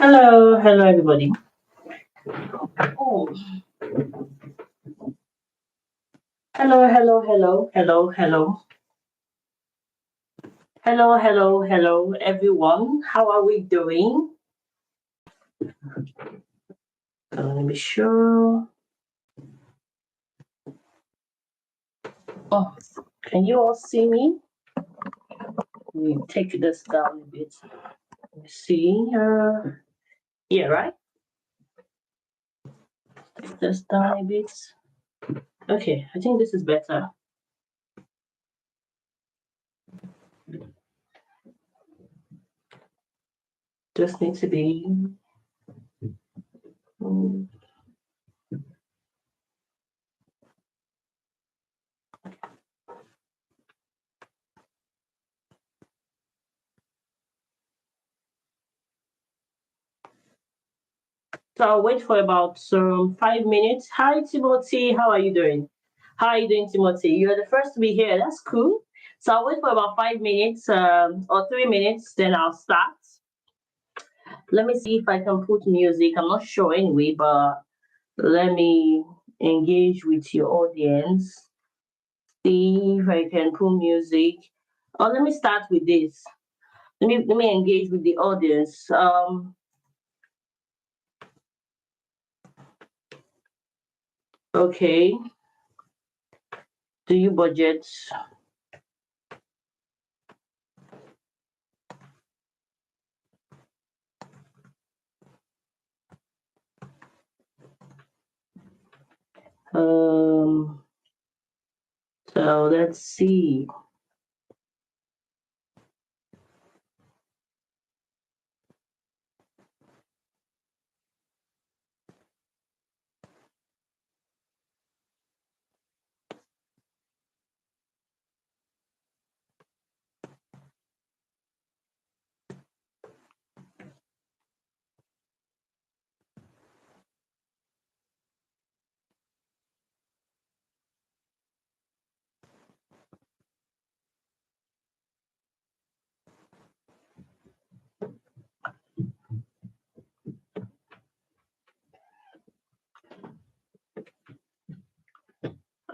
Hello everybody. Oh, hello everyone. How are we doing? Let me be sure. Oh, can you all see me? Let me take this down a bit. Let me see. Yeah, right. Take this down a bit. Okay, I think this is better. Just need to be. So I'll wait for about 5 minutes. Hi Timothy, how are you doing? How are you doing, Timothy? You're the first to be here. That's cool. So I'll wait for about 5 minutes or 3 minutes, then I'll start. Let me see if I can put music. I'm not sure anyway, but let me engage with your audience. See if I can put music. Oh, let me start with this. Let me engage with the audience. Okay. Do you budget? So let's see.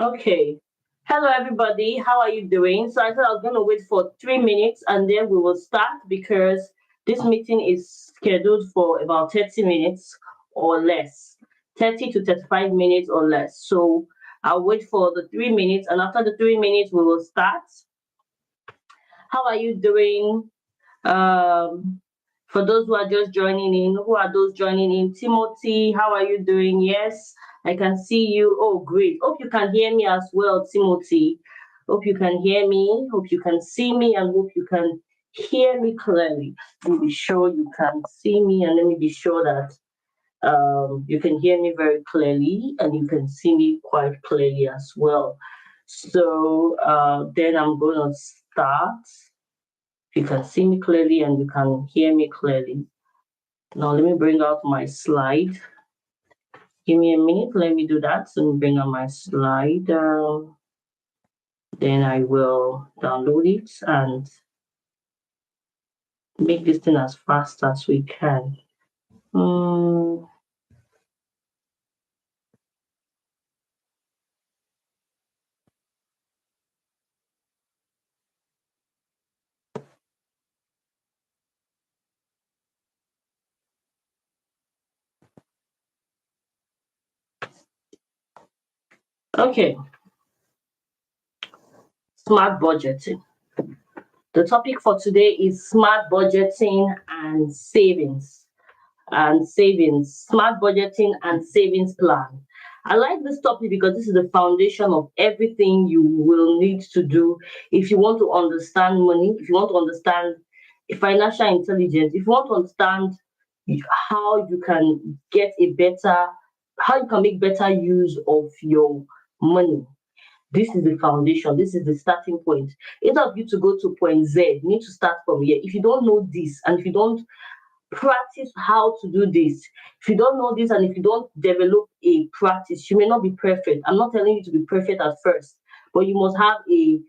Okay. Hello, everybody. How are you doing? So I thought I was going to wait for 3 minutes and then we will start because this meeting is scheduled for about 30 minutes or less, 30 to 35 minutes or less. So I'll wait for the 3 minutes, and after the 3 minutes, we will start. How are you doing? Um, for those who are just joining in, who are those joining in? Timothy, how are you doing? Yes, I can see you. Oh, great. Hope you can hear me as well, Timothy. Hope you can hear me. Hope you can see me, and hope you can hear me clearly. Let me be sure you can see me, and let me be sure that you can hear me very clearly, and you can see me quite clearly as well. So then I'm going to start. You can see me clearly and you can hear me clearly. Now let me bring out my slide. Give me a minute. Let me do that. So let me bring out my slide. Then I will download it and make this thing as fast as we can. Okay. Smart budgeting. The topic for today is smart budgeting and savings. Smart budgeting and savings plan. I like this topic because this is the foundation of everything you will need to do if you want to understand money, if you want to understand financial intelligence, if you want to understand how you can get a better, how you can make better use of your money. This is the foundation. This is the starting point. Instead of you to go to point Z, you need to start from here. If you don't know this, and if you don't practice how to do this, if you don't know this, and if you don't develop a practice, you may not be perfect. I'm not telling you to be perfect at first, but you must have you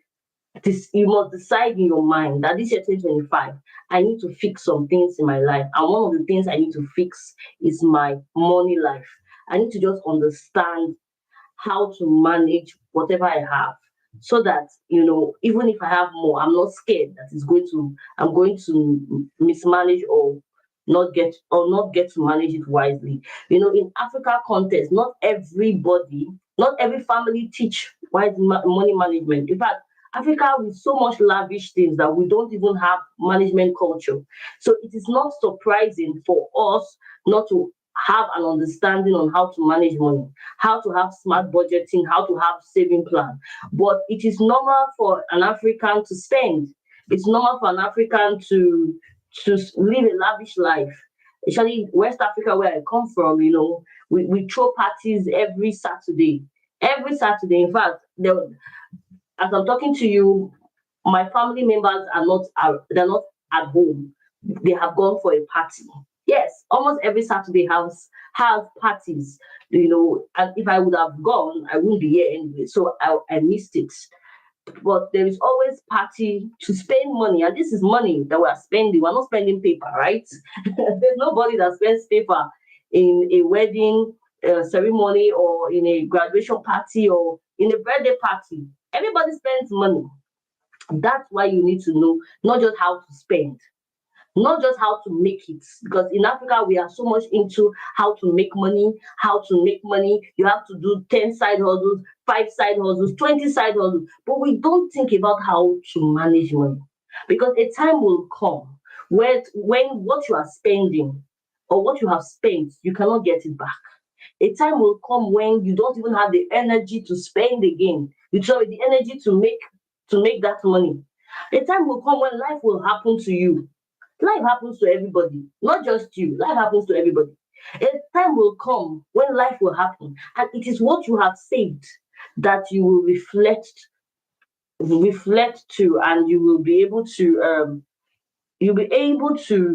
must decide in your mind that this year 2025, I need to fix some things in my life. And one of the things I need to fix is my money life. I need to just understand how to manage whatever I have, so that even if I have more, I'm not scared that I'm going to mismanage or not get to manage it wisely. In Africa context, not every family teach money management. In fact, Africa, with so much lavish things, that we don't even have management culture. So it is not surprising for us not to have an understanding on how to manage money, how to have smart budgeting, how to have saving plan. But it is normal for an African to spend. It's normal for an African to live a lavish life. Especially West Africa, where I come from, we throw parties every Saturday. Every Saturday, in fact, as I'm talking to you, my family members they're not at home. They have gone for a party. Yes, almost every Saturday has parties. And if I would have gone, I wouldn't be here anyway. So I missed it. But there is always party to spend money, and this is money that we're spending. We're not spending paper, right? There's nobody that spends paper in a wedding ceremony, or in a graduation party, or in a birthday party. Everybody spends money. That's why you need to know not just how to spend, not just how to make it. Because in Africa, we are so much into how to make money, how to make money. You have to do 10 side hustles, 5 side hustles, 20 side hustles. But we don't think about how to manage money. Because a time will come when what you are spending, or what you have spent, you cannot get it back. A time will come when you don't even have the energy to spend again. You don't have the energy to make that money. A time will come when life will happen to you. Life happens to everybody, not just you. Life happens to everybody. A time will come when life will happen, and it is what you have saved that you will reflect to, and you'll be able to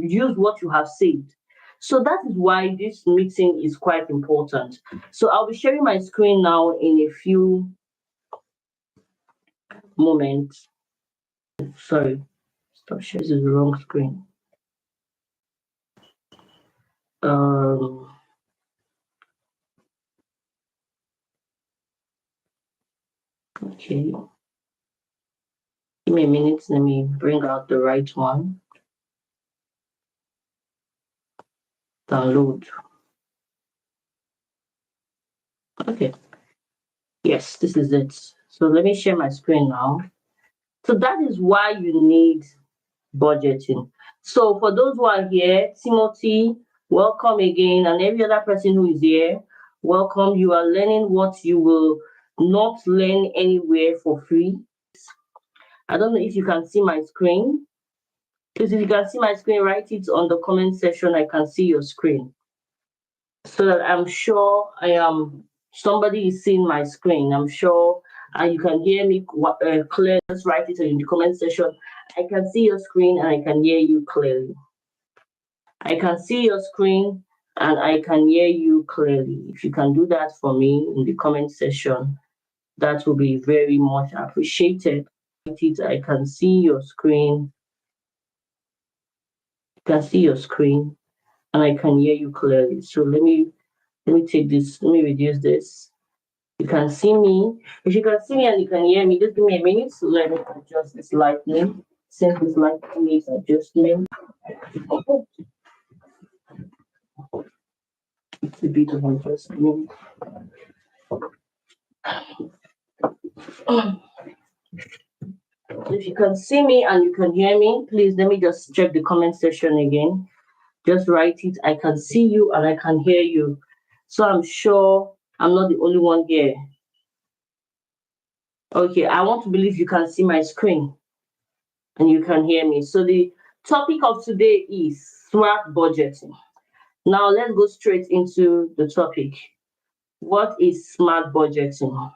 use what you have saved. So that is why this meeting is quite important. So I'll be sharing my screen now in a few moments. Sorry, stop sharing, this is the wrong screen. Um, okay. Give me a minute, let me bring out the right one. Download. Okay. Yes, this is it. So let me share my screen now. So that is why you need budgeting. So for those who are here, Timothy, welcome again, and every other person who is here, welcome. You are learning what you will not learn anywhere for free. I don't know if you can see my screen. Please, if you can see my screen, write it on the comment section. I can see your screen, so that I'm sure somebody is seeing my screen. I'm sure you can hear me clearly. Just write it in the comment section. I can see your screen and I can hear you clearly. I can see your screen and I can hear you clearly. If you can do that for me in the comment section, that will be very much appreciated. I can see your screen. I can see your screen and I can hear you clearly. So let me take this. Let me reduce this. You can see me. If you can see me and you can hear me, just give me a minute to let me adjust this lightning. Since this lightning needs adjustment, it's a bit of adjustment. If you can see me and you can hear me, please let me just check the comment section again. Just write it. I can see you and I can hear you. So I'm sure I'm not the only one here. Okay, I want to believe you can see my screen and you can hear me. So the topic of today is smart budgeting. Now let's go straight into the topic. What is smart budgeting?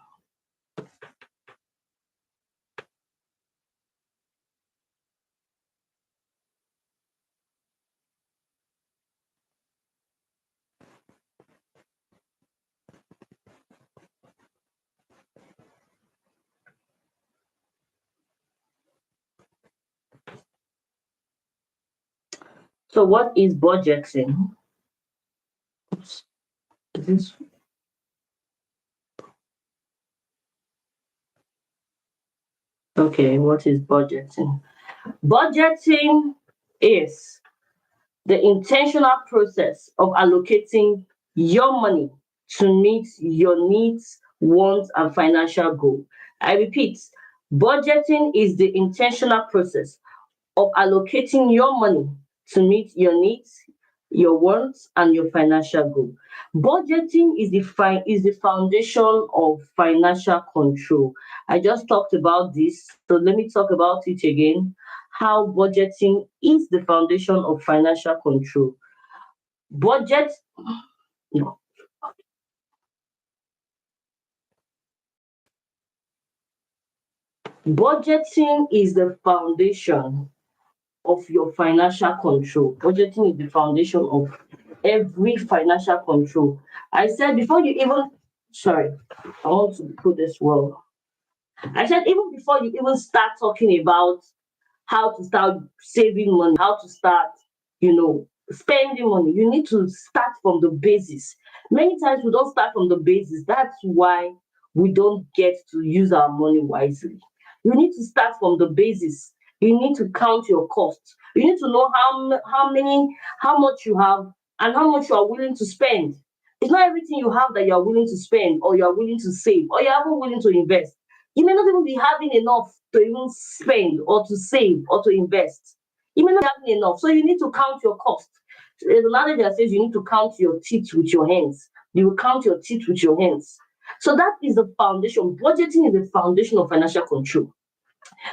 So what is budgeting? Oops. Is this okay? What is budgeting? Budgeting is the intentional process of allocating your money to meet your needs, wants, and financial goal. I repeat, budgeting is the intentional process of allocating your money to meet your needs, your wants, and your financial goal. Budgeting is the foundation of financial control. I just talked about this, so let me talk about it again. How budgeting is the foundation of financial control. Budget no, Budgeting is the foundation of your financial control. Budgeting is the foundation of every financial control. I said before you even, sorry, I want to put this well. I said even before you even start talking about how to start saving money, how to start, spending money. You need to start from the basis. Many times we don't start from the basis. That's why we don't get to use our money wisely. You need to start from the basis. You need to count your costs. You need to know how much you have, and how much you are willing to spend. It's not everything you have that you are willing to spend, or you are willing to save, or you're even willing to invest. You may not even be having enough to even spend or to save or to invest. You may not be having enough. So you need to count your cost. There's another that says you need to count your teeth with your hands. You will count your teeth with your hands. So that is the foundation. Budgeting is the foundation of financial control.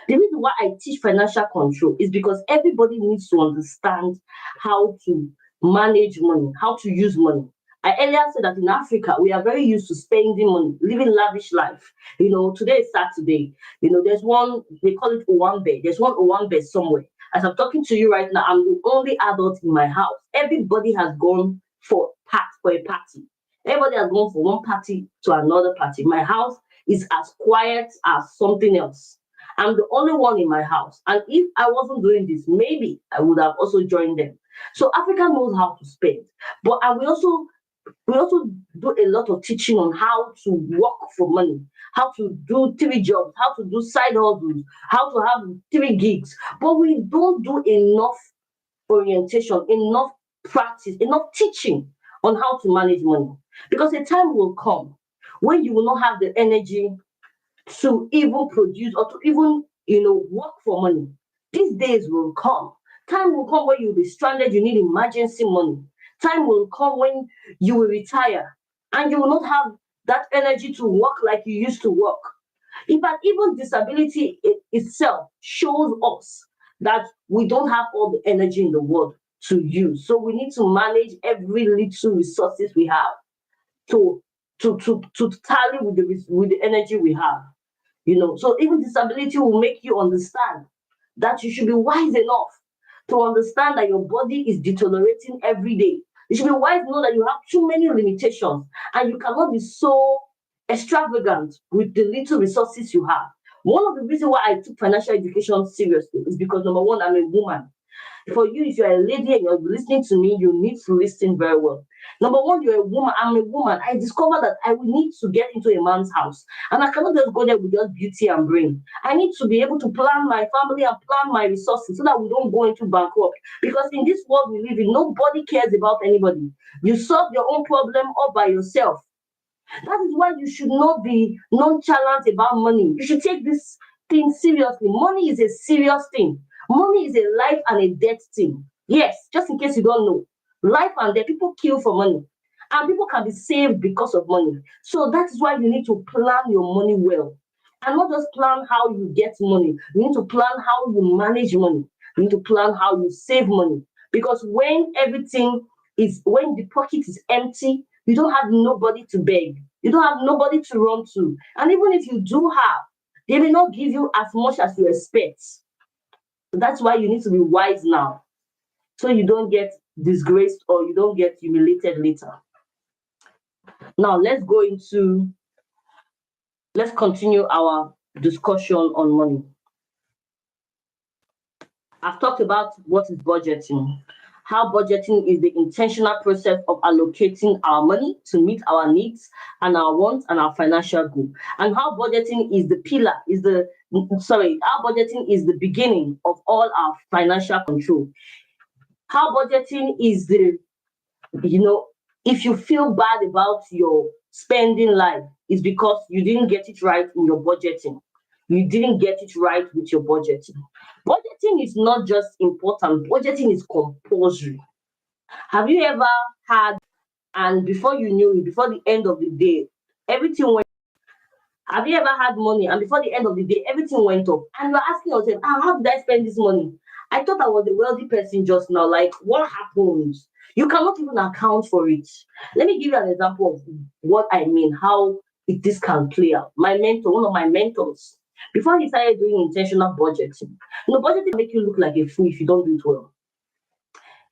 The reason why I teach financial control is because everybody needs to understand how to manage money, how to use money. I earlier said that in Africa, we are very used to spending money, living lavish life. Today is Saturday. There's one, they call it Owambe. There's one Owambe somewhere. As I'm talking to you right now, I'm the only adult in my house. Everybody has gone for a party. Everybody has gone from one party to another party. My house is as quiet as something else. I'm the only one in my house. And if I wasn't doing this, maybe I would have also joined them. So Africa knows how to spend. But and we also do a lot of teaching on how to work for money, how to do three jobs, how to do side hustles, how to have three gigs. But we don't do enough orientation, enough practice, enough teaching on how to manage money. Because a time will come when you will not have the energy to even produce or to even work for money. These days will come. Time will come when you'll be stranded, you need emergency money. Time will come when you will retire and you will not have that energy to work like you used to work. In fact, even disability itself shows us that we don't have all the energy in the world to use. So we need to manage every little resources we have to to tally with the energy we have. So even disability will make you understand that you should be wise enough to understand that your body is deteriorating every day. You should be wise to know that you have too many limitations and you cannot be so extravagant with the little resources you have. One of the reasons why I took financial education seriously is because number one, I'm a woman. For you, if you're a lady and you're listening to me, you need to listen very well. Number one, you're a woman. I'm a woman. I discovered that I will need to get into a man's house. And I cannot just go there with just beauty and brain. I need to be able to plan my family and plan my resources so that we don't go into bankrupt. Because in this world we live in, nobody cares about anybody. You solve your own problem all by yourself. That is why you should not be nonchalant about money. You should take this thing seriously. Money is a serious thing. Money is a life and a death thing. Yes, just in case you don't know. Life and death, people kill for money. And people can be saved because of money. So that is why you need to plan your money well. And not just plan how you get money. You need to plan how you manage money. You need to plan how you save money. Because when the pocket is empty, you don't have nobody to beg. You don't have nobody to run to. And even if you do have, they may not give you as much as you expect. So that's why you need to be wise now. So you don't get disgraced or you don't get humiliated later. Now let's continue our discussion on money. I've talked about what is budgeting. how budgeting is the intentional process of allocating our money to meet our needs and our wants and our financial goal, and how budgeting is the pillar, how budgeting is the beginning of all our financial control. How budgeting is you know, if you feel bad about your spending life, it's because you didn't get it right in your budgeting. You didn't get it right with your budgeting. Budgeting is not just important, budgeting is compulsory. Have you ever had, and before you knew it, before the end of the day, everything went, have you ever had money and before the end of the day, everything went up? And you're asking yourself, how did I spend this money? I thought I was a wealthy person just now. Like, what happened? You cannot even account for it. Let me give you an example of what I mean, how this can play out. My mentor, one of my mentors, before he started doing intentional budgeting, budgeting can make you look like a fool if you don't do it well.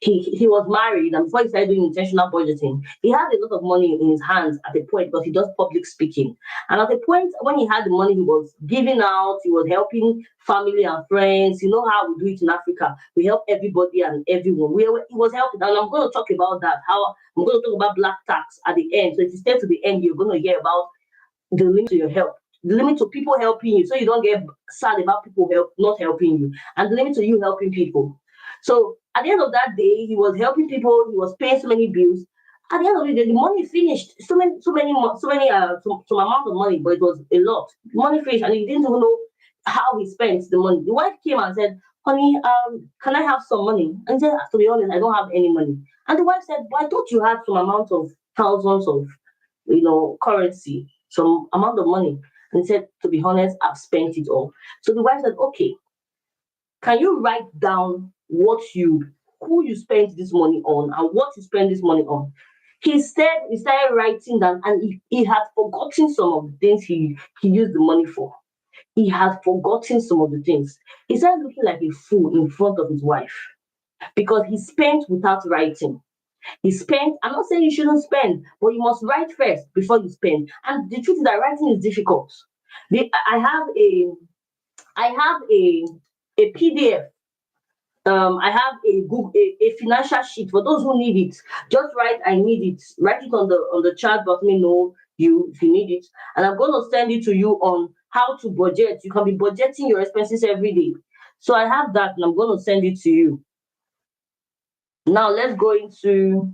He was married, and before he started doing intentional budgeting, he had a lot of money in his hands at a point because he does public speaking. And at a point when he had the money, he was giving out, he was helping family and friends. You know how we do it in Africa. We help everybody and everyone. He was helping, and I'm going to talk about that. How I'm going to talk about black tax at the end. So if you stay to the end, you're going to hear about the limit to your help, the limit to people helping you, so you don't get sad about people not helping you, and the limit to you helping people. So at the end of that day, he was helping people. He was paying so many bills. At the end of the day, the money finished. Some amount of money, but it was a lot. The money finished, and he didn't even know how he spent the money. The wife came and said, "Honey, can I have some money?" And he said, "To be honest, I don't have any money." And the wife said, "But I thought you had some amount of thousands of, currency, some amount of money." And he said, "To be honest, I've spent it all." So the wife said, "Okay, can you write down who you spent this money on and what you spend this money on?" He said he started writing down, and he had forgotten some of the things he used the money for. He had forgotten some of the things. He started looking like a fool in front of his wife because he spent without writing. He spent. I'm not saying you shouldn't spend, but you must write first before you spend. And the truth is that writing is difficult. I have a PDF. I have a financial sheet for those who need it. Just write "I need it." Write it on the chat box. Let me know if you need it, and I'm going to send it to you on how to budget. You can be budgeting your expenses every day. So I have that, and I'm going to send it to you. Now let's go into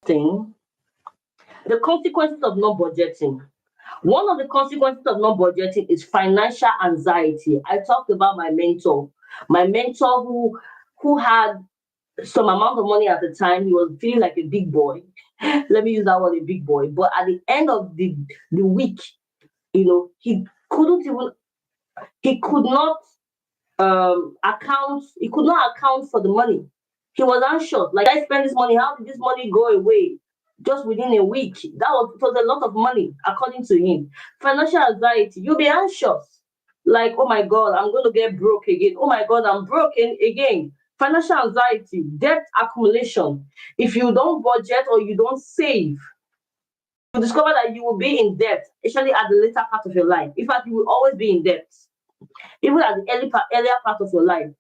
the consequences of not budgeting. One of the consequences of not budgeting is financial anxiety. I talked about my mentor who had some amount of money at the time. He was feeling like a big boy. Let me use that word, a big boy. But at the end of the week, he couldn't even he could not he could not account for the money. He was anxious. Like, I spend this money. How did this money go away? Just within a week. It was a lot of money, according to him. Financial anxiety. You'll be anxious. Like, oh my God, I'm going to get broke again. Oh my God, I'm broken again. Financial anxiety, debt accumulation. If you don't budget or you don't save, you discover that you will be in debt, especially at the later part of your life. In fact, you will always be in debt, even at the earlier part of your life.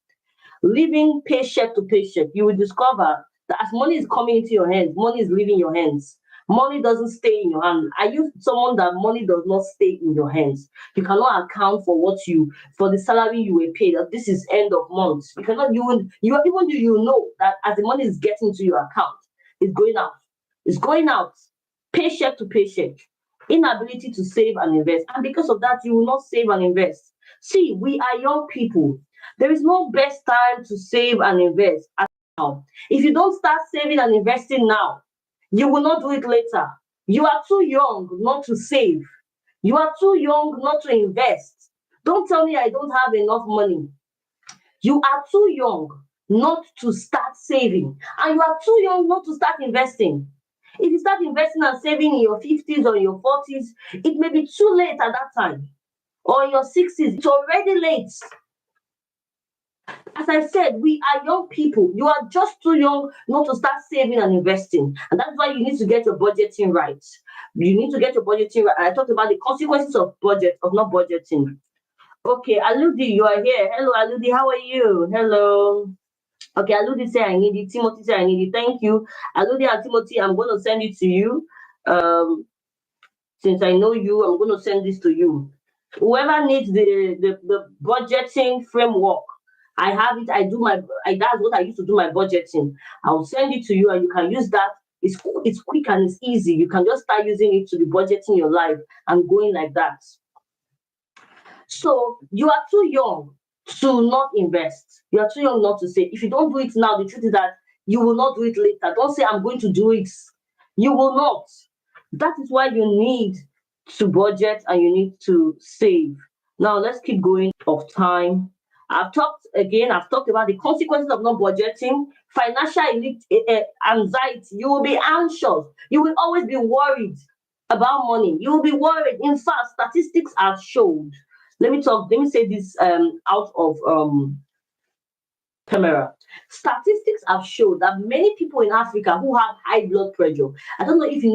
Living paycheck to paycheck, you will discover that as money is coming into your hands, money is leaving your hands. Money doesn't stay in your hand. Are you someone that money does not stay in your hands? You cannot account for the salary you were paid. This is end of month. You cannot even do you know that as the money is getting to your account, it's going out. It's going out. Paycheck to paycheck. Inability to save and invest. And because of that, you will not save and invest. See, we are young people. There is no best time to save and invest as now. If you don't start saving and investing now, you will not do it later. You are too young not to save. You are too young not to invest. Don't tell me I don't have enough money. You are too young not to start saving, and you are too young not to start investing. If you start investing and saving in your 50s or your 40s, it may be too late at that time. Or in your 60s, it's already late. As I said, we are young people. You are just too young not to start saving and investing. And that's why you need to get your budgeting right. You need to get your budgeting right. I talked about the consequences of not budgeting. Okay, Aludi, you are here. Hello, Aludi, how are you? Hello. Okay, Aludi say I need it. Timothy say I need it. Thank you. Aludi and Timothy, I'm going to send it to you. Um, since I know you, I'm going to send this to you. Whoever needs the budgeting framework, I have it. That's what I used to do my budgeting. I'll send it to you, and you can use that. It's quick and it's easy. You can just start using it to be budgeting your life and going like that. So you are too young to not invest. You are too young not to say. If you don't do it now, the truth is that you will not do it later. Don't say I'm going to do it. You will not. That is why you need to budget and you need to save. Now let's keep going of time. I've talked about the consequences of not budgeting, financial anxiety. You will be anxious. You will always be worried about money. You will be worried. In fact, statistics have showed. Let me say this out of camera. Statistics have shown that many people in Africa who have high blood pressure. I don't know if you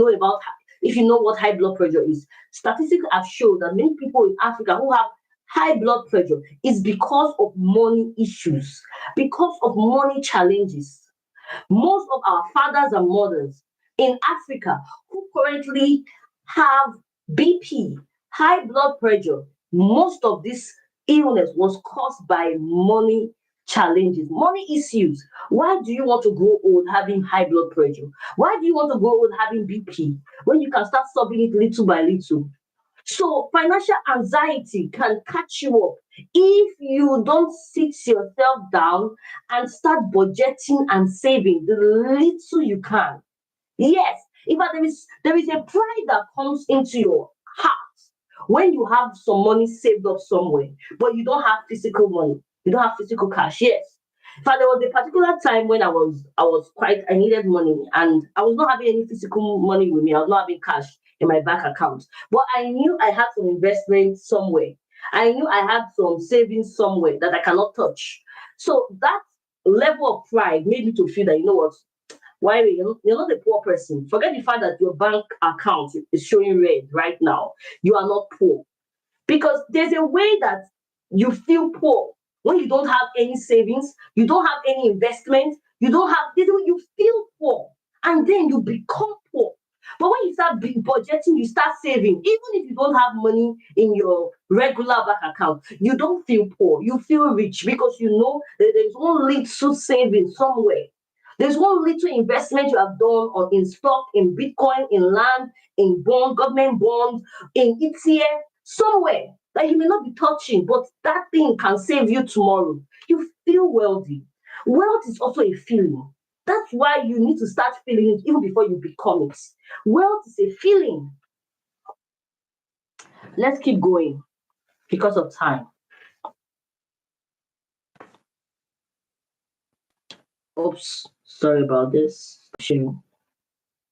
know what high blood pressure is. Statistics have shown that many people in Africa who have high blood pressure is because of money issues, because of money challenges. Most of our fathers and mothers in Africa who currently have BP, high blood pressure, most of this illness was caused by money challenges, money issues. Why do you want to grow old having high blood pressure? Why do you want to grow old having BP when you can start solving it little by little? So financial anxiety can catch you up if you don't sit yourself down and start budgeting and saving the little you can. Yes, in fact, there is a pride that comes into your heart when you have some money saved up somewhere, but you don't have physical money. You don't have physical cash. Yes. In fact, there was a particular time when I needed money and I was not having any physical money with me. I was not having cash in my bank account. But I knew I had some investment somewhere. I knew I had some savings somewhere that I cannot touch. So that level of pride made me to feel that, you know what, why you're not a poor person. Forget the fact that your bank account is showing red right now. You are not poor. Because there's a way that you feel poor when you don't have any savings, you don't have any investment, you don't have this way you feel poor, and then you become poor. But when you start budgeting, you start saving, even if you don't have money in your regular bank account, you don't feel poor. You feel rich because you know that there's one little saving somewhere. There's one little investment you have done or in stock, in Bitcoin, in land, in bond, government bonds, in ETF, somewhere that you may not be touching, but that thing can save you tomorrow. You feel wealthy. Wealth is also a feeling. That's why you need to start feeling it even before you become it. Wealth is a feeling. Let's keep going because of time. Oops, sorry about this.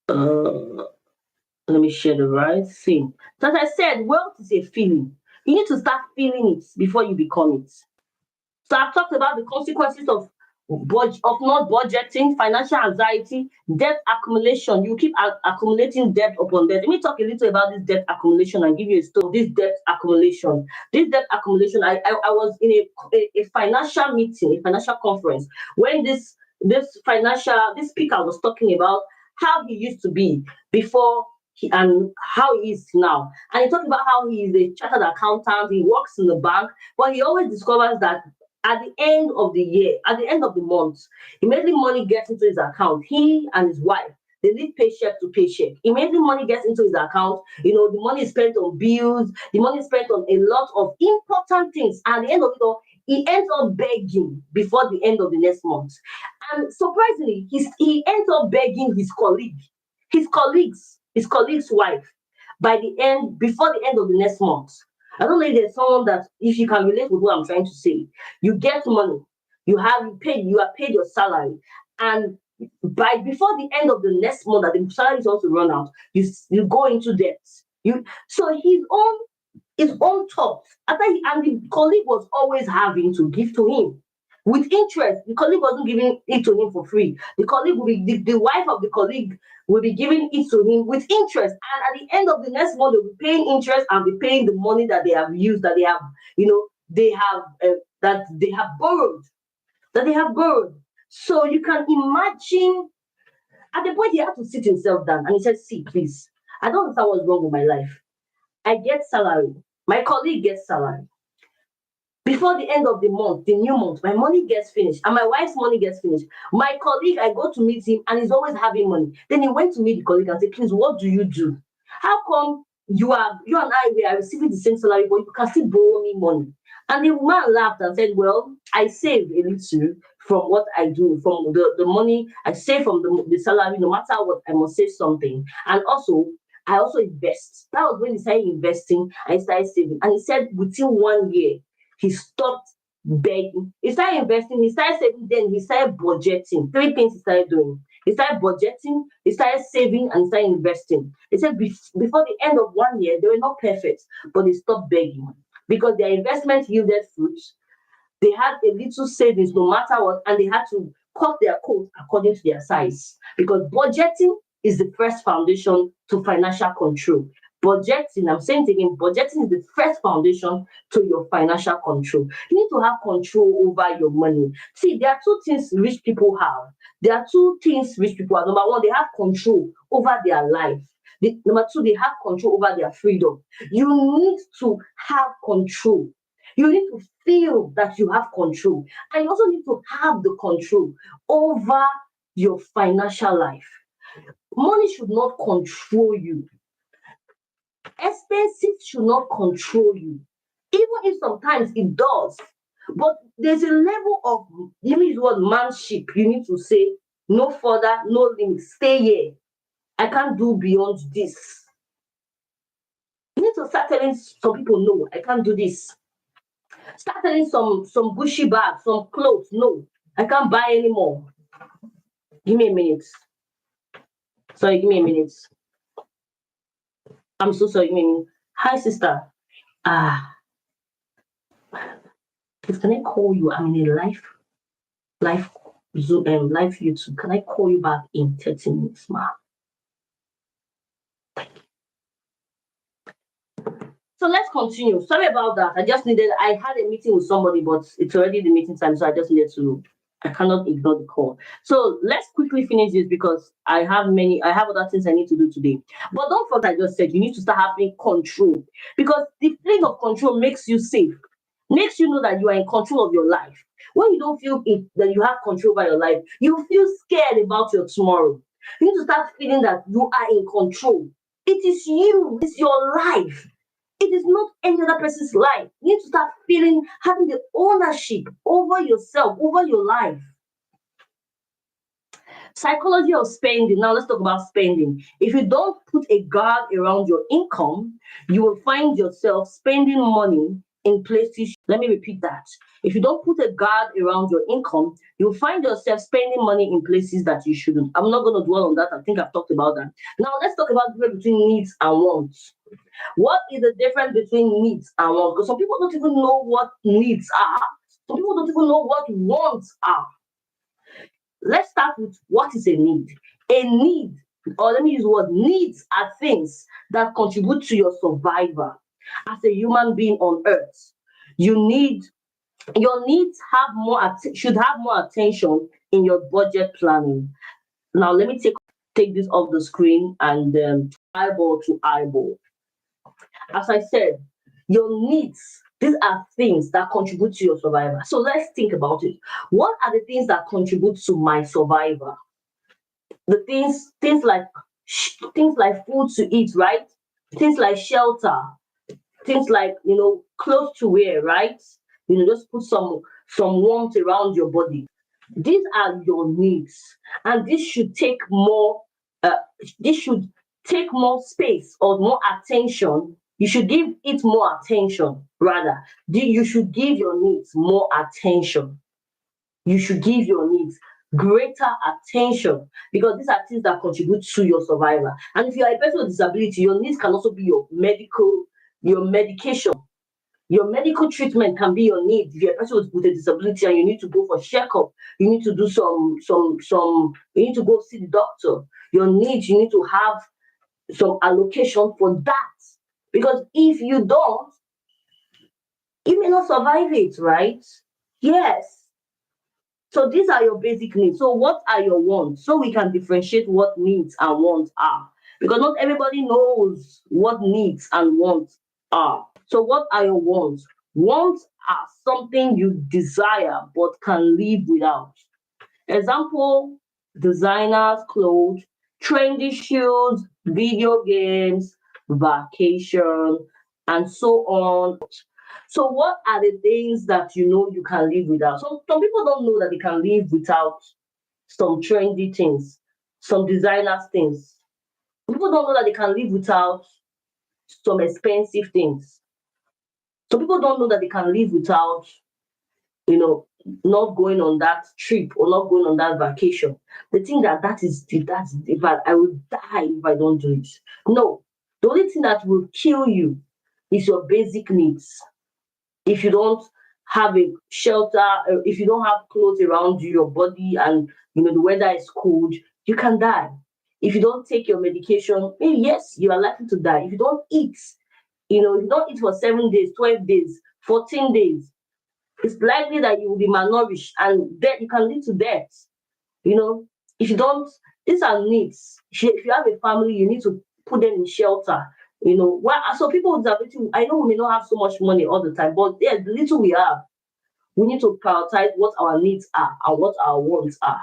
Uh, Let me share the right thing. So as I said, wealth is a feeling. You need to start feeling it before you become it. So I've talked about the consequences of not budgeting, financial anxiety, debt accumulation. You keep accumulating debt upon debt. Let me talk a little about this debt accumulation and give you a story. This debt accumulation. This debt accumulation. I was in a financial meeting, a financial conference, when this speaker was talking about how he used to be before and how he is now. And he talked about how he is a chartered accountant, he works in the bank, but he always discovers that at the end of the year, at the end of the month, immediately money gets into his account. He and his wife, they live paycheck to paycheck. Immediately money gets into his account, the money is spent on bills, the money is spent on a lot of important things. And at the end of it all, he ends up begging before the end of the next month. And surprisingly, he ends up begging his colleague's wife before the end of the next month. I don't know if there's someone that if you can relate with what I'm trying to say. You get money, you are paid your salary, and by before the end of the next month that the salary is also run out, you go into debt. So his own thought after and the colleague was always having to give to him with interest. The colleague wasn't giving it to him for free. The wife of the colleague will be giving it to him with interest, and at the end of the next month they'll be paying interest and be paying the money that they have used, that they have borrowed. So you can imagine, at the point he had to sit himself down and he said, see, please, I don't understand what's wrong with my life. I get salary. My colleague gets salary. Before the end of the month, the new month, my money gets finished and my wife's money gets finished. My colleague, I go to meet him and he's always having money. Then he went to meet the colleague and said, please, what do you do? How come you and I we are receiving the same salary, but you can still borrow me money? And the man laughed and said, well, I save a little from what I do, from the money I save from the salary, no matter what, I must save something. And also, I also invest. That was when he started investing, I started saving. And he said within 1 year, he stopped begging. He started investing, he started saving, then he started budgeting. Three things he started doing. He started budgeting, he started saving, and he started investing. He said before the end of 1 year, they were not perfect, but they stopped begging because their investment yielded fruits. They had a little savings no matter what, and they had to cut their coat according to their size because budgeting is the first foundation to financial control. Budgeting, I'm saying it again, budgeting is the first foundation to your financial control. You need to have control over your money. See, there are two things rich people have. There are two things rich people have. Number one, they have control over their life. Number two, they have control over their freedom. You need to have control. You need to feel that you have control. And you also need to have the control over your financial life. Money should not control you. Expenses should not control you, even if sometimes it does. But there's a level of, you need what manship. You need to say, no further, no limits, stay here. I can't do beyond this. You need to start telling some people, no, I can't do this. Start telling some bushy bags, some clothes, no, I can't buy anymore. Give me a minute. Sorry, give me a minute. I'm so sorry, give me a minute. Hi, sister. Please, can I call you? I'm in a live Zoom live YouTube. Can I call you back in 30 minutes, ma? So let's continue. Sorry about that. I had a meeting with somebody, but it's already the meeting time, so I cannot ignore the call. So let's quickly finish this because I have other things I need to do today. But don't forget, I just said you need to start having control because the feeling of control makes you safe, makes you know that you are in control of your life. When you don't feel that you have control over your life, you feel scared about your tomorrow. You need to start feeling that you are in control. It is you, it's your life. It is not any other person's life. You need to start having the ownership over yourself, over your life. Psychology of spending. Now let's talk about spending. If you don't put a guard around your income, you will find yourself spending money in places. Let me repeat that. If you don't put a guard around your income, you'll find yourself spending money in places that you shouldn't. I'm not going to dwell on that. I think I've talked about that. Now let's talk about the difference between needs and wants. What is the difference between needs and wants? Because some people don't even know what needs are. Some people don't even know what wants are. Let's start with what is a need. A need, or let me use the word needs, are things that contribute to your survival as a human being on earth. Your needs should have more attention in your budget planning. Now let me take this off the screen and eyeball to eyeball. As I said, your needs, these are things that contribute to your survival. So let's think about it. What are the things that contribute to my survival? The things like food to eat, right? Things like shelter, things like clothes to wear, right? Just put some warmth around your body. These are your needs, and this should take more. This should take more space or more attention. You should give it more attention. Rather, you should give your needs more attention. You should give your needs greater attention because these are things that contribute to your survival. And if you are a person with disability, your needs can also be your medication. Your medical treatment can be your need. If you're a person with a disability and you need to go for checkup, you need to do you need to go see the doctor. Your needs, you need to have some allocation for that. Because if you don't, you may not survive it, right? Yes. So these are your basic needs. So what are your wants? So we can differentiate what needs and wants are. Because not everybody knows what needs and wants are. So what are your wants? Wants are something you desire but can live without. Example, designers clothes, trendy shoes, video games, vacation, and so on. So what are the things that you know you can live without? Some people don't know that they can live without some trendy things, some designers things. People don't know that they can live without some expensive things. Some people don't know that they can live without, you know, not going on that trip or not going on that vacation. They think that that's if I will die if I don't do it. No, the only thing that will kill you is your basic needs. If you don't have a shelter, if you don't have clothes around you, your body, and the weather is cold, you can die. If you don't take your medication, yes, you are likely to die. If you don't eat, if you don't eat for 7 days, 12 days, 14 days, it's likely that you will be malnourished and then you can lead to death. You know, if you don't, these are needs. If you have a family, you need to put them in shelter. So people with disability, I know we may not have so much money all the time, but yeah, the little we have, we need to prioritize what our needs are and what our wants are.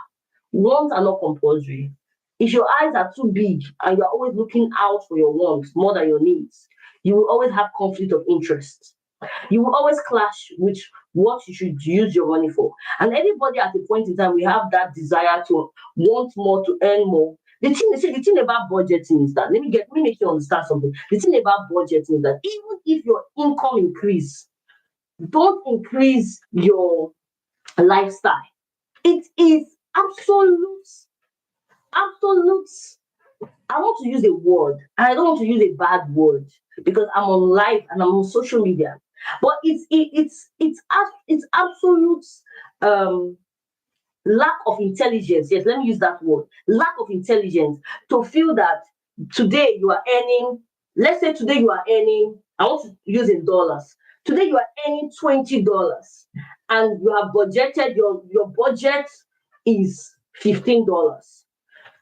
Wants are not compulsory. If your eyes are too big and you're always looking out for your wants more than your needs, you will always have conflict of interest. You will always clash with what you should use your money for. And anybody at a point in time, we have that desire to want more, to earn more. The thing about budgeting is that let me make you understand something. The thing about budgeting is that even if your income increase, don't increase your lifestyle. It is absolute. I want to use a word, and I don't want to use a bad word because I'm on live and I'm on social media. But it's absolute um lack of intelligence. Yes, let me use that word. Lack of intelligence to feel that today you are earning, let's say today you are earning, I want to use in dollars. Today you are earning $20 and you have budgeted your budget is $15.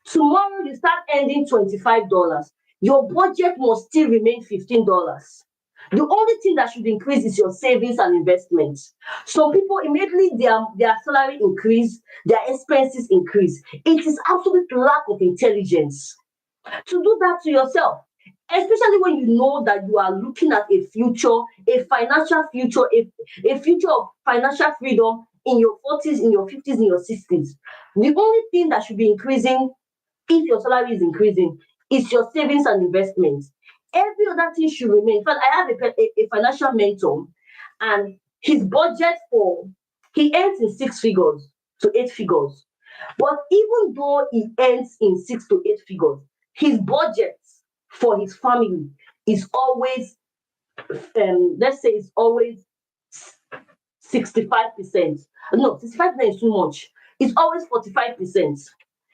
Tomorrow you start earning $25. Your budget must still remain $15. The only thing that should increase is your savings and investments. Some people immediately their salary increase, their expenses increase. It is absolute lack of intelligence to do that to yourself. Especially when you know that you are looking at a future, a financial future, a future of financial freedom in your 40s, in your 50s, in your 60s. The only thing that should be increasing if your salary is increasing is your savings and investments. Every other thing should remain. In fact, I have a financial mentor, and his budget he earns in 6 figures to 8 figures. But even though he earns in 6 to 8 figures, his budget for his family is always, let's say, it's always 65%. No, 65% is too much. It's always 45%.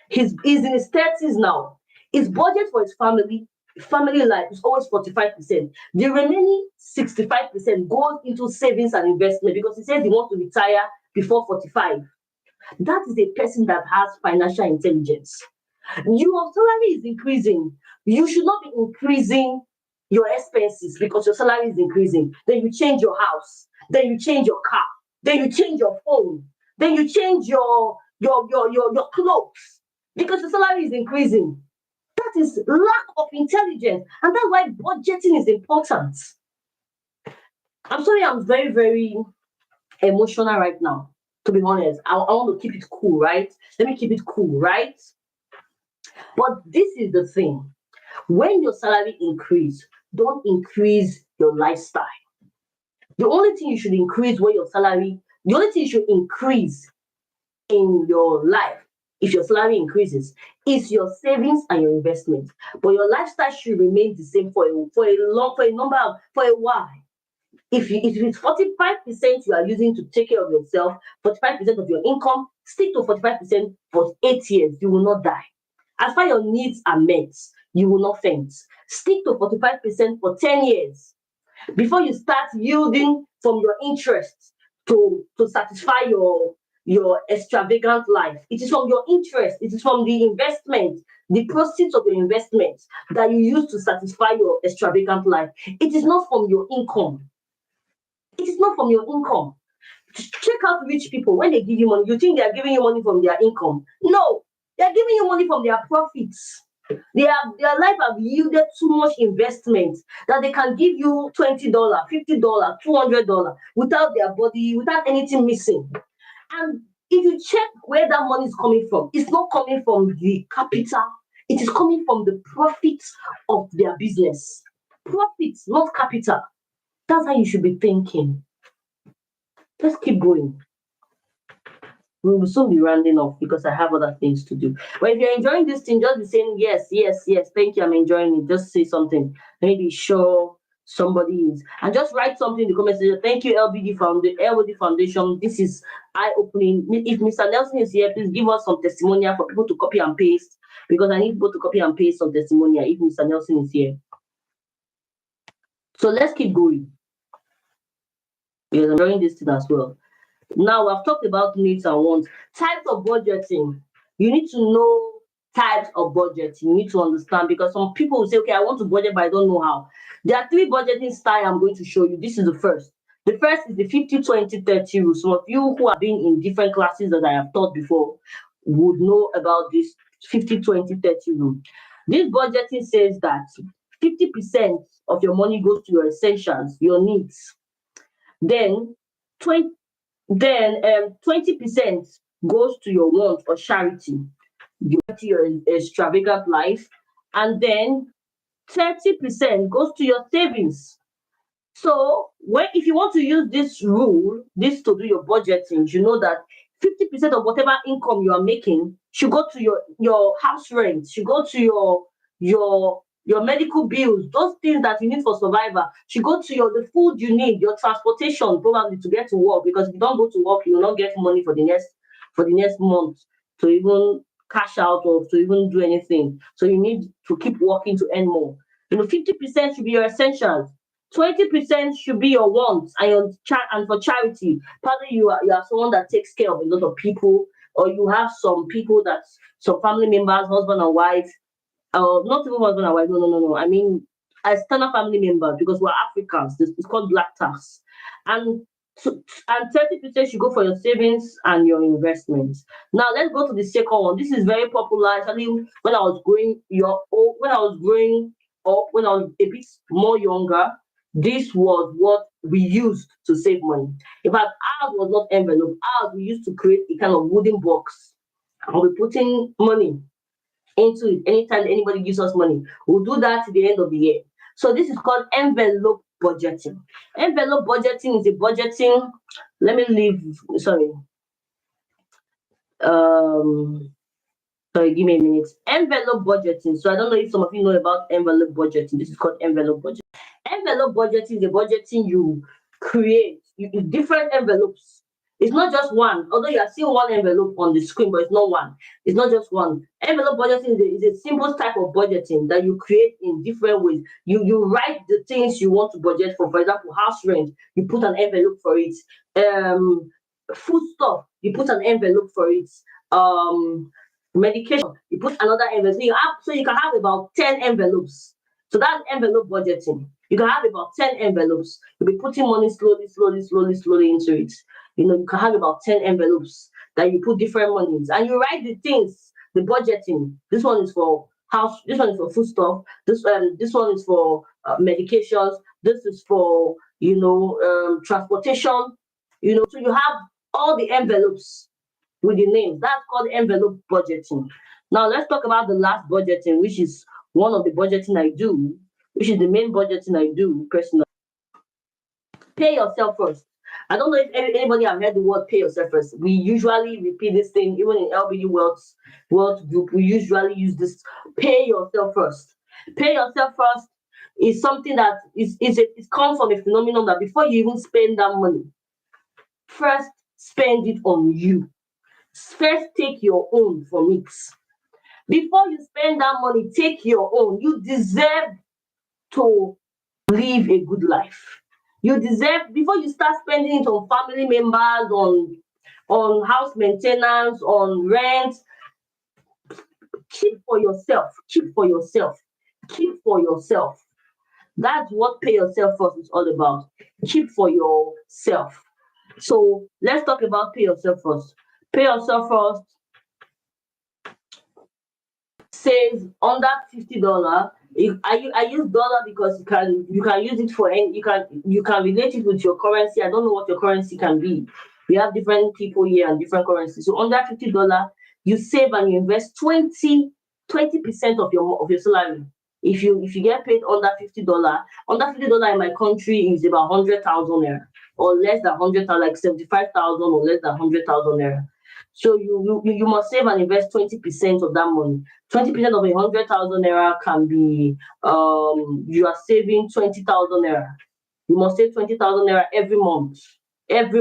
He's in his 30s now. His budget for his family life is always 45%. The remaining 65% goes into savings and investment because he says he wants to retire before 45. That is a person that has financial intelligence. Your salary is increasing. You should not be increasing your expenses because your salary is increasing. Then you change your house. Then you change your car. Then you change your phone. Then you change your clothes because the salary is increasing. That is lack of intelligence, and that's why budgeting is important. I'm sorry, I'm very, very emotional right now. To be honest, I want to keep it cool, right? Let me keep it cool, right? But this is the thing: when your salary increase, don't increase your lifestyle. The only thing you should increase when your salary, the only thing you should increase in your life if your salary increases is your savings and your investment. But your lifestyle should remain the same for a while. If it's 45% you are using to take care of yourself, 45% of your income, stick to 45% for 8 years. You will not die. As far as your needs are met, you will not faint. Stick to 45% for 10 years before you start yielding from your interest to satisfy your extravagant life. It is from your interest, it is from the investment, the proceeds of your investment that you use to satisfy your extravagant life. It is not from your income. It is not from your income. Check out rich people. When they give you money, you think they are giving you money from their income. No, they are giving you money from their profits. Their life have yielded too much investment that they can give you $20, $50, $200 without their body, without anything missing. And if you check where that money is coming from, it's not coming from the capital, it is coming from the profits of their business. Profits, not capital. That's how you should be thinking. Let's keep going. We will soon be rounding off because I have other things to do. But if you're enjoying this thing, just be saying yes, yes, yes, thank you, I'm enjoying it. Just say something. Maybe show somebody is. And just write something in the comments. Thank you, LBD Foundation. This is eye-opening. If Mr. Nelson is here, please give us some testimonial for people to copy and paste, because I need people to copy and paste some testimonial if Mr. Nelson is here. So let's keep going. Because I'm enjoying this thing as well. Now, I've talked about needs and wants. Types of budgeting. You need to know types of budgeting. You need to understand, because some people will say, okay, I want to budget, but I don't know how. There are 3 budgeting styles I'm going to show you. This is the first. The first is the 50-20-30 rule. Some of you who have been in different classes that I have taught before would know about this 50-20-30 rule. This budgeting says that 50% of your money goes to your essentials, your needs. Then 20% goes to your want or charity, your extravagant life, and then 30% goes to your savings. So if you want to use this rule, this to do your budgeting, you know that 50% of whatever income you are making should go to your house rent, should go to your medical bills, those things that you need for survival, should go to the food you need, your transportation probably to get to work, because if you don't go to work, you will not get money for the next month to even cash out or to even do anything. So you need to keep working to earn more. 50% should be your essentials. 20% should be your wants and for charity. Probably you are someone that takes care of a lot of people, or you have some people some family members, husband and wife, not even husband and wife. No. I mean, external family members, because we're Africans. It's called black tax, and 30% should go for your savings and your investments. Now let's go to the second one. This is very popular. Actually, when I was growing up, when I was a bit more younger, this was what we used to save money. In fact, ours was not envelope. Ours, we used to create a kind of wooden box, and we're putting money into it. Anytime anybody gives us money, we'll do that at the end of the year. So this is called envelope budgeting. Envelope budgeting is a budgeting. Let me leave. Sorry. Sorry, give me a minute. Envelope budgeting. So I don't know if some of you know about envelope budgeting. This is called envelope budgeting. Envelope budgeting is a budgeting you create different envelopes. It's not just one, although you are seeing one envelope on the screen, but it's not one. It's not just one. Envelope budgeting is a simple type of budgeting that you create in different ways. You write the things you want to budget for. For example, house rent, you put an envelope for it. Food stuff, you put an envelope for it. Medication, you put another envelope. So you can have about 10 envelopes. So that's envelope budgeting. You can have about 10 envelopes. You'll be putting money slowly into it. You can have about 10 envelopes that you put different monies, and you write the things, the budgeting. This one is for house, this one is for food stuff, this one is for medications, this is for transportation. So you have all the envelopes with the names. That's called envelope budgeting. Now let's talk about the last budgeting, which is one of the budgeting I do, which is the main budgeting I do personally. Pay yourself first. I don't know if anybody have heard the word pay yourself first. We usually repeat this thing, even in LBD Wealth Group, we usually use this, pay yourself first. Pay yourself first is something that it comes from a phenomenon that before you even spend that money, first spend it on you. First take your own from it. Before you spend that money, take your own. You deserve to live a good life. You deserve, before you start spending it on family members, on house maintenance, on rent. Keep for yourself. Keep for yourself. Keep for yourself. That's what pay yourself first is all about. Keep for yourself. So let's talk about pay yourself first. Pay yourself first says under $50. I use dollar because you can use it for any you can relate it with your currency. I don't know what your currency can be. We have different people here and different currencies. So under $50, you save and you invest 20% of your salary. If you get paid under $50 in my country is about 100,000 naira, or less than 100,000, like 75,000 or less than 100,000 naira. So you must save and invest 20% of that money. 20% of 100,000 naira can be you are saving 20,000 naira. You must save 20,000 naira every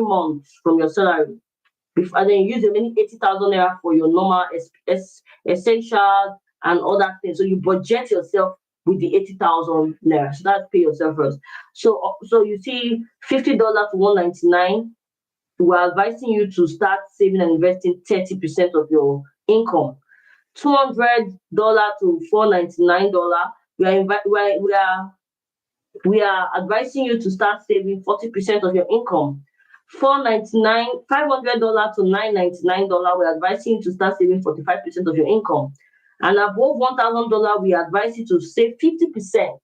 month from your salary. And then you use the remaining 80,000 naira for your normal essentials and other things. So you budget yourself with the 80,000 naira. So that's pay yourself first. So you see, $50 to 199. We're advising you to start saving and investing 30% of your income. $200 to $499. We are advising you to start saving 40% of your income. 499 $500 to $999. We're advising you to start saving 45% of your income. And above $1,000, we advise you to save 50%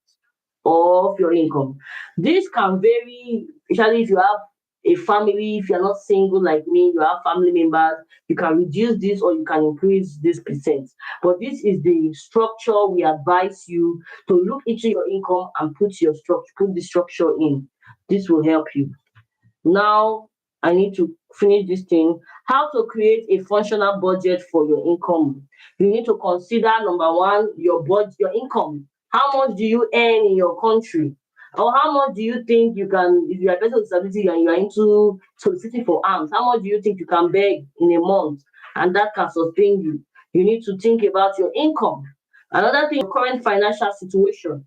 of your income. This can vary, especially if you have a family. If you're not single like me, you have family members, you can reduce this or you can increase this percent. But this is the structure we advise you to look into your income and put the structure in. This will help you. Now, I need to finish this thing. How to create a functional budget for your income. You need to consider, number one, your income. How much do you earn in your country? Or how much do you think you can, if you are a person with disability and you are into soliciting for arms, how much do you think you can beg in a month and that can sustain you? You need to think about your income. Another thing, your current financial situation.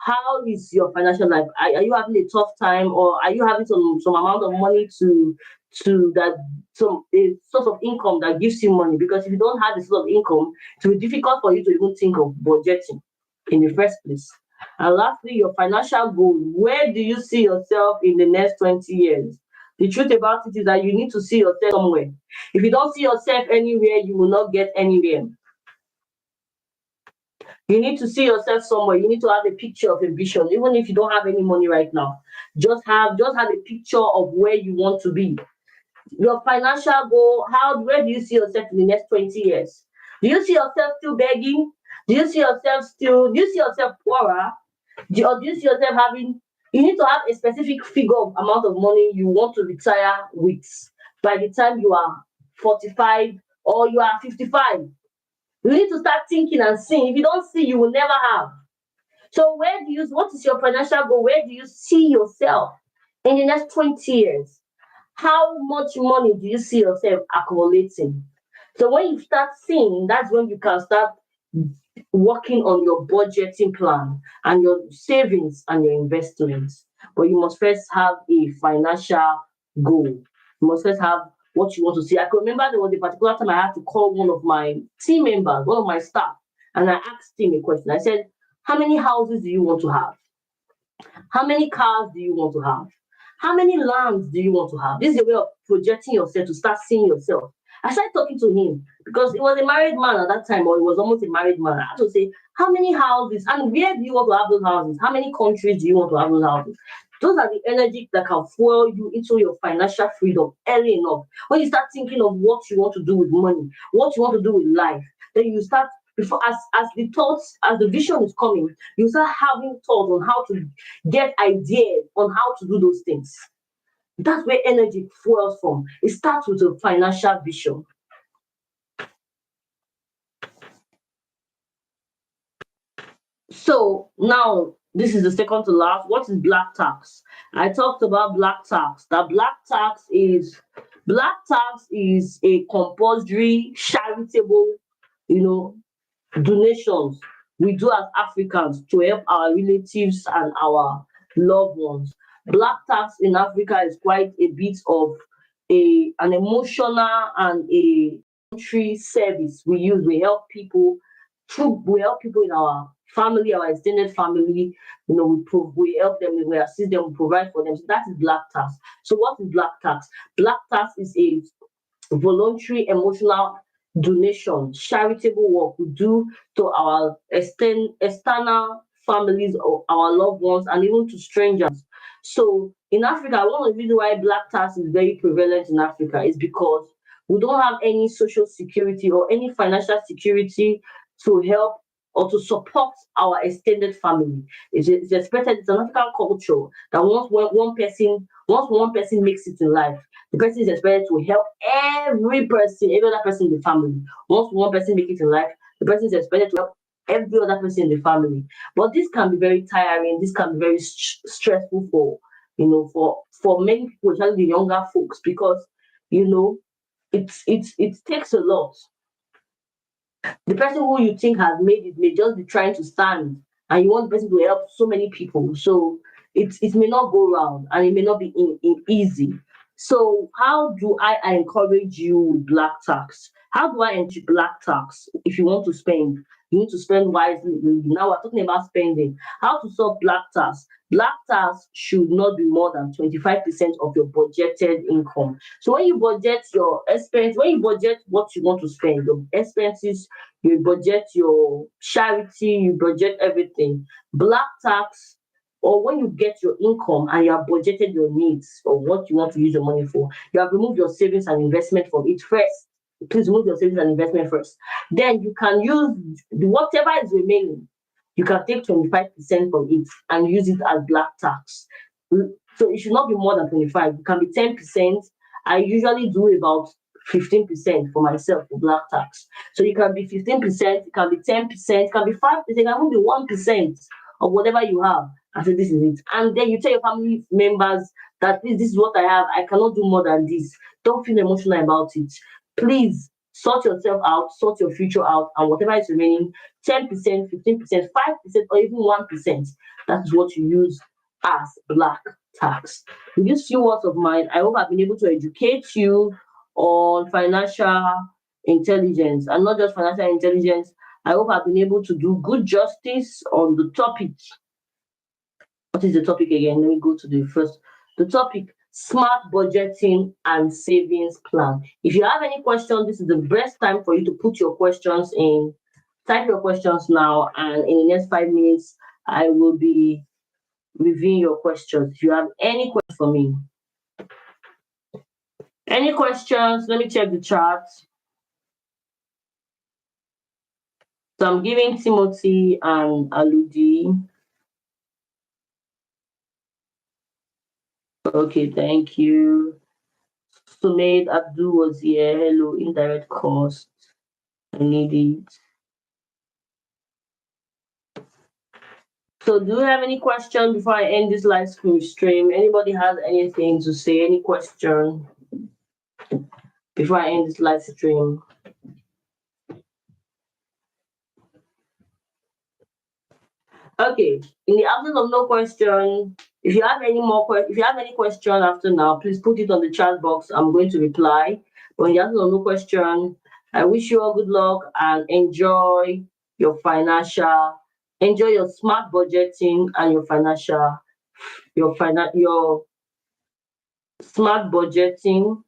How is your financial life? Are you having a tough time, or are you having some amount of money to that, some a source of income that gives you money? Because if you don't have a source of income, it will be difficult for you to even think of budgeting in the first place. And lastly, your financial goal. Where do you see yourself in the next 20 years? The truth about it is that you need to see yourself somewhere. If you don't see yourself anywhere, you will not get anywhere. You need to see yourself somewhere. You need to have a picture of a vision, even if you don't have any money right now. Just have a picture of where you want to be. Your financial goal. Where do you see yourself in the next 20 years? Do you see yourself still begging? Do you see yourself poorer? Or do you see yourself having, you need to have a specific figure of amount of money you want to retire with by the time you are 45 or you are 55. You need to start thinking and seeing. If you don't see, you will never have. So what is your financial goal? Where do you see yourself in the next 20 years? How much money do you see yourself accumulating? So when you start seeing, that's when you can start working on your budgeting plan and your savings and your investments. But you must first have a financial goal. You must first have what you want to see. I can remember there was a particular time I had to call one of my team members, one of my staff, and I asked him a question. I said, how many houses do you want to have? How many cars do you want to have? How many lands do you want to have? This is a way of projecting yourself to start seeing yourself. I started talking to him because he was a married man at that time, or he was almost a married man. I had to say, how many houses and where do you want to have those houses? How many countries do you want to have those houses? Those are the energy that can fuel you into your financial freedom early enough. When you start thinking of what you want to do with money, what you want to do with life, then you start before as the thoughts, as the vision is coming, you start having thoughts on how to get ideas on how to do those things. That's where energy fuels from. It starts with a financial vision. So now this is the second to last. What is black tax? I talked about black tax. That black tax is a compulsory charitable, you know, donations we do as Africans to help our relatives and our loved ones. Black tax in Africa is quite a bit of an emotional and a voluntary service we use. We help people in our family, our extended family. We help them, we assist them, we provide for them. So that is black tax. So what is black tax? Black tax is a voluntary emotional donation, charitable work we do to our external families or our loved ones, and even to strangers. So in Africa, one of the reasons why black tax is very prevalent in Africa is because we don't have any social security or any financial security to help or to support our extended family. It's expected, it's an African culture that once one person makes it in life, the person is expected to help every other person in the family. Once one person makes it in life, the person is expected to help every other person in the family. But this can be very tiring. This can be very stressful for many people, especially the younger folks, because you know it takes a lot. The person who you think has made it may just be trying to stand, and you want the person to help so many people. So it may not go round, and it may not be in easy. So how do I encourage you with black tax? How do I encourage black tax? If you want to spend, you need to spend wisely. Now we're talking about spending. How to solve black tax? Black tax should not be more than 25% of your budgeted income. So when you budget your expense, when you budget what you want to spend, your expenses, you budget your charity, you budget everything. Black tax, or when you get your income and you have budgeted your needs or what you want to use your money for, you have removed your savings and investment from it first. Please remove your savings and investment first. Then you can use whatever is remaining. You can take 25% from it and use it as black tax. So it should not be more than 25. It can be 10%. I usually do about 15% for myself for black tax. So you can be 15%, it can be 10%, it can be 5%, it can even be 1% of whatever you have. I say this is it. And then you tell your family members that this is what I have. I cannot do more than this. Don't feel emotional about it. Please sort yourself out, sort your future out, and whatever is remaining, 10%, 15%, 5%, or even 1%. That is what you use as black tax. With these few words of mine, I hope I've been able to educate you on financial intelligence, and not just financial intelligence. I hope I've been able to do good justice on the topic. What is the topic again? Let me go to the topic: smart budgeting and savings plan. If you have any questions, this is the best time for you to put your questions in. Type your questions now, and in the next 5 minutes, I will be reviewing your questions. If you have any questions for me, any questions, let me check the chat. So I'm giving Timothy and Aludi. Okay, thank you. Sumaid Abdul was here. Hello, indirect cost. I need it. So do you have any question before I end this live stream? Anybody has anything to say? Any question before I end this live stream? Okay. In the absence of no question, if you have any question after now, please put it on the chat box. I'm going to reply. But in the absence of no question, I wish you all good luck and enjoy your smart budgeting and your smart budgeting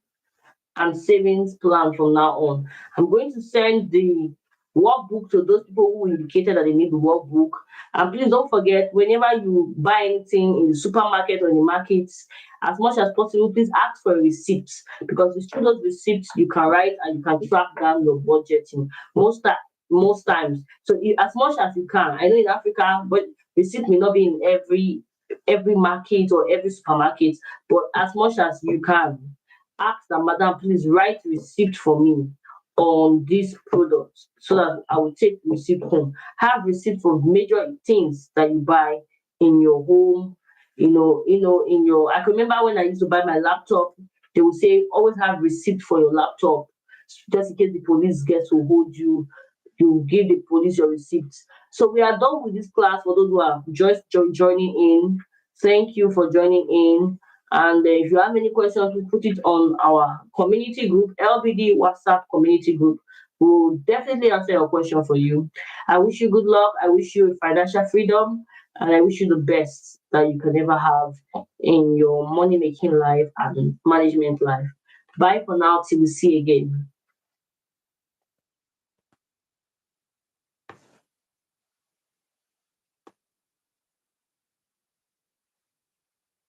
and savings plan from now on. I'm going to send the workbook to those people who indicated that they need the workbook. And please don't forget, whenever you buy anything in the supermarket or in the markets, as much as possible, please ask for a receipt, because with through those receipts you can write and you can track down your budgeting most times. So as much as you can. I know in Africa, but receipt may not be in every market or every supermarket, but as much as you can, ask that, madam, please write receipt for me on this product so that I will take receipt home. Have receipt for major things that you buy in your home. I can remember when I used to buy my laptop, they would say always have receipt for your laptop, just in case the police gets to hold you. You give the police your receipts. So we are done with this class. For those who are just joining in, thank you for joining in. And if you have any questions, we put it on our community group, LBD WhatsApp community group. We'll definitely answer your question for you. I wish you good luck. I wish you financial freedom. And I wish you the best that you can ever have in your money making life and management life. Bye for now till we see again.